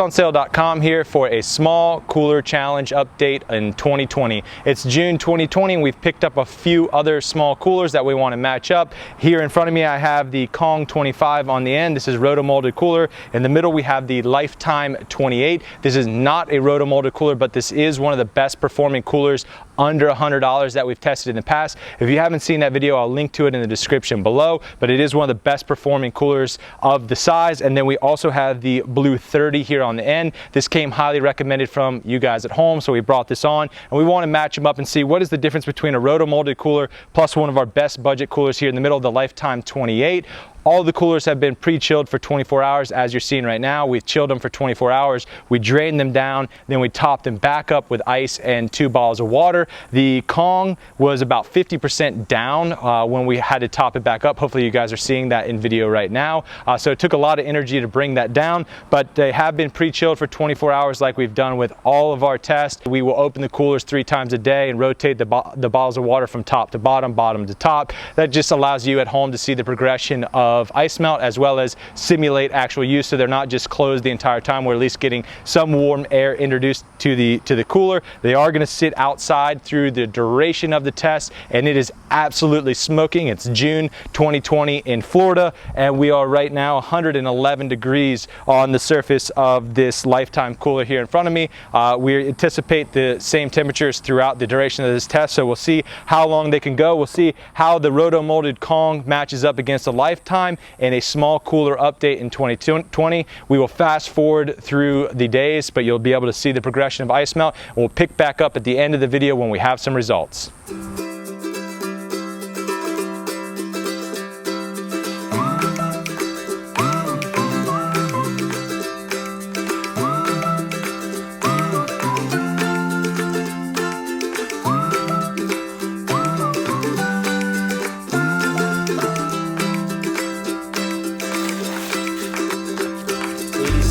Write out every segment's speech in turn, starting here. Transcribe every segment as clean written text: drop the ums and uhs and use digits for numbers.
CoolersOnSale.com here for a small cooler challenge update in 2020. It's June 2020 and we've picked up a few other small coolers that we want to match up. Here in front of me I have the Kong 25 on the end. This is roto-molded cooler. In the middle we have the Lifetime 28. This is not a roto-molded cooler, but this is one of the best performing coolers under $100 that we've tested in the past. If you haven't seen that video, I'll link to it in the description below, but it is one of the best performing coolers of the size. And then we also have the Blue 30 here on the end. This came highly recommended from you guys at home, so we brought this on and we want to match them up and see what is the difference between a roto-molded cooler plus one of our best budget coolers here in the middle, the Lifetime 28. All the coolers have been pre-chilled for 24 hours, as you're seeing right now. We've chilled them for 24 hours. We drained them down, then we topped them back up with ice and 2 bottles of water. The Kong was about 50% down when we had to top it back up. Hopefully you guys are seeing that in video right now. So it took a lot of energy to bring that down, but they have been pre-chilled for 24 hours like we've done with all of our tests. We will open the coolers 3 times a day and rotate the bottles of water from top to bottom, bottom to top. That just allows you at home to see the progression of ice melt as well as simulate actual use, so they're not just closed the entire time. We're at least getting some warm air introduced to the cooler. They are going to sit outside through the duration of the test, and it is absolutely smoking. It's June 2020 in Florida, and we are right now 111 degrees on the surface of this Lifetime cooler here in front of me. We anticipate the same temperatures throughout the duration of this test, so we'll see how long they can go. We'll see how the roto-molded Kong matches up against the Lifetime in a small cooler update in 2020. We will fast forward through the days, but you'll be able to see the progression of ice melt, and we'll pick back up at the end of the video when we have some results.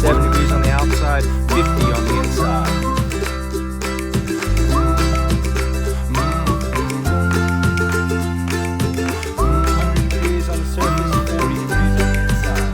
Degrees on the outside, 50 on the inside. 100 degrees on the surface, 40 degrees on the inside.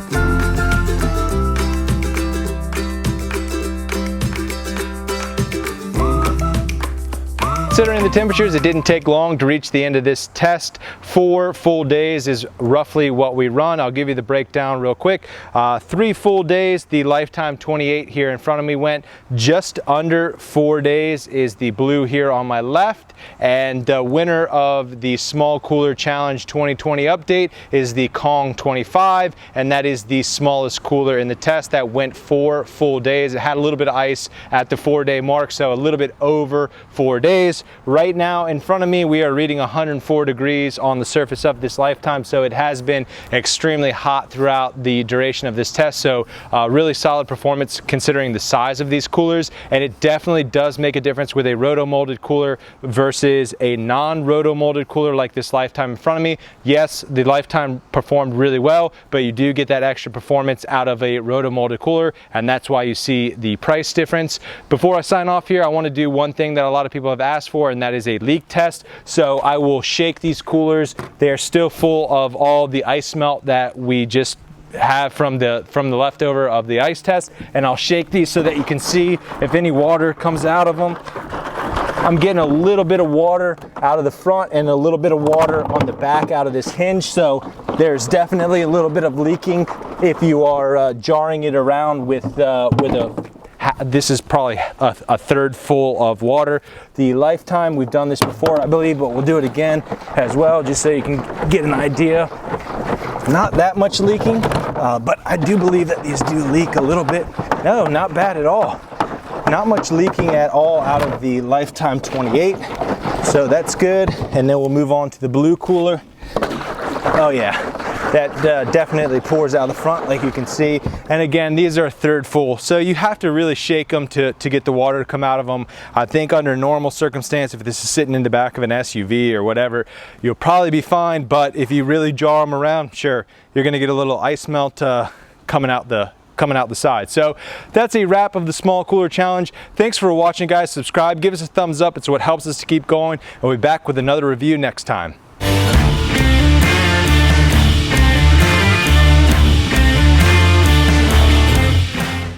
Considering the temperatures, it didn't take long to reach the end of this test. 4 full days is roughly what we run. I'll give you the breakdown real quick. 3 full days, the Lifetime 28 here in front of me went. Just under 4 days is the Blue here on my left. And the winner of the Small Cooler Challenge 2020 update is the Kong 25, and that is the smallest cooler in the test. That went 4 full days. It had a little bit of ice at the 4-day mark, so a little bit over 4 days. Right now in front of me we are reading 104 degrees on the surface of this Lifetime, so it has been extremely hot throughout the duration of this test. So really solid performance considering the size of these coolers, and it definitely does make a difference with a roto-molded cooler versus a non-roto-molded cooler like this Lifetime in front of me. Yes, the Lifetime performed really well, but you do get that extra performance out of a roto-molded cooler, and that's why you see the price difference. Before I sign off here, I want to do one thing that a lot of people have asked for, and that is a leak test. So I will shake these coolers. They're still full of all the ice melt that we just have from the leftover of the ice test, and I'll shake these so that you can see if any water comes out of them. I'm getting a little bit of water out of the front and a little bit of water on the back out of this hinge, so there's definitely a little bit of leaking if you are jarring it around with a this is probably a third full of water. The Lifetime, we've done this before I believe, but we'll do it again as well just so you can get an idea. Not that much leaking, but I do believe that these do leak a little bit. No, not bad at all. Not much leaking at all out of the Lifetime 28, so that's good. And then we'll move on to the Blue cooler. Oh yeah, that definitely pours out the front like you can see. And again, these are a third full, so you have to really shake them to get the water to come out of them. I think under normal circumstance, if this is sitting in the back of an SUV or whatever, you'll probably be fine. But if you really jar them around, sure, you're gonna get a little ice melt coming out the side. So that's a wrap of the Small Cooler Challenge. Thanks for watching, guys. Subscribe, give us a thumbs up. It's what helps us to keep going, and we'll be back with another review next time.